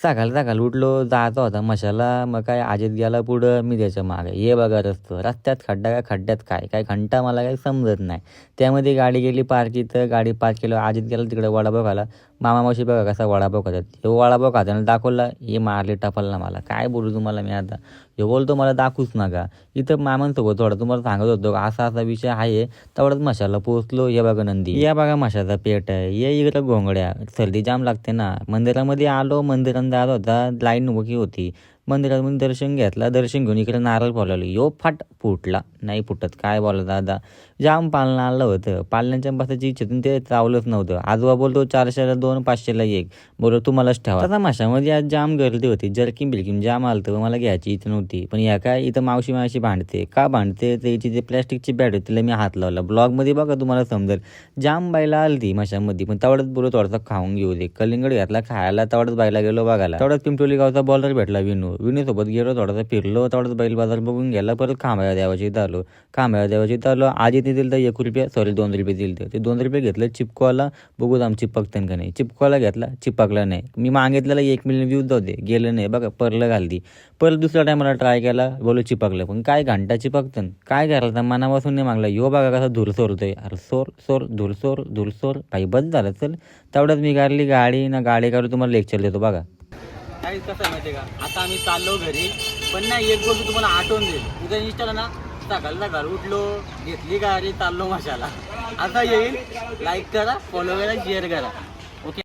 सकाळी उठलो, जायचा होता मशाला. मग काय अजित गेला पुढं, मी त्याच्या मागे. हे बघा रस्त्यात खड्डा काय खड्ड्यात काय काय खड्डा मला काही समजत नाही. त्यामध्ये गाडी गेली पार्क, इथं गाडी पार्क केलं. अजित गेला तिकडे वडापाव खाला. मामा मावशी बघा कसा वडापाव खातात. हे वडापाव खाताना दाखवला, हे मारले टपलला मला. काय बोलू तुम्हाला मी आता. हे बोलतो मला दाखवूच नका. इथं मामांसोबत थोडं तुम्हाला सांगत होतो असा असा विषय आहे. तेवढंच मशाला पोहोचलो. हे बघा नंदी, या बघा मशाचा पेट आहे. ये इकडं घोंगड्या, सर्दी जाम लागते ना. मंदिरामध्ये आलो, मंदिरात जात होता, लाईन उभी होती. मंदिरामध्ये दर्शन घेतला. दर्शन घेऊन इकडे नारळ फोडला. यो फाट फुटला. नाही फुटत, काय बोला दादा. जाम पालणं आलं होतं. पालण्याच्या बसायची इच्छेतून ते चावलंच नव्हतं. आजोबा बोलतो 400ला 2, 500ला 1. बोलतो तुम्हालाच ठेवा. आता माशामध्ये आज जाम गर्दी होती. जर्किन बिलकिन जाम आलतं. मला घ्यायची इथं नव्हती. पण या काय इथं मावशी भांडते. का भांडते त्याची जे प्लॅस्टिकची बॅट होती तिला मी हात लावला. ब्लॉगमध्ये बघा तुम्हाला समजेल. जाम बायला आली माशामध्ये. पण तेवढंच बोलत थोडासा खाऊन घेऊ दे. कलिंगड घेतला खायला. तेवढंच बायला गेलो बघायला. तेवढंच पिंपरोली गावचा बॉलर भेटला विनूसोबत गेलो. थोडासा फिरलो. तेवढंच बैल बाजार बघून गेला. परत खांबाळ्या देवाची इथं आलो. आजी ते दिलं तर 1 रुपया, सॉरी 2 रुपये दिलं. ते 2 रुपये घेतलं. चिपकवाला बघू आम चिपकतं का नाही. चिपकवाला घेतला, चिपकला नाही. मी मागितलेला 1 मिलियन व्ह्यूज होते, गेलं नाही बघा. परलं घालती. परत दुसऱ्या टायमाला ट्राय केला, बोलो चिपकलं. पण काय घंटा चिपकतं. काय करायचं मनापासून नाही मागला. यो बघा कसा धूर सोरतोय. अरे सोर धूर काही बंद झालं. चल तेवढ्यात मी काढली गाडी ना. गाडी काढून तुम्हाला लेक्चर देतो बघा. काही कसं माहिती का, आता आम्ही चाललो घरी. पण नाही, एक गोष्ट तुम्हाला आठवण देईल. उद्या इंस्टाला ना सकाळ उठलो, घेतली गाडी, चाललो मशाला. आता येईल. लाईक करा, फॉलो करा, शेअर करा.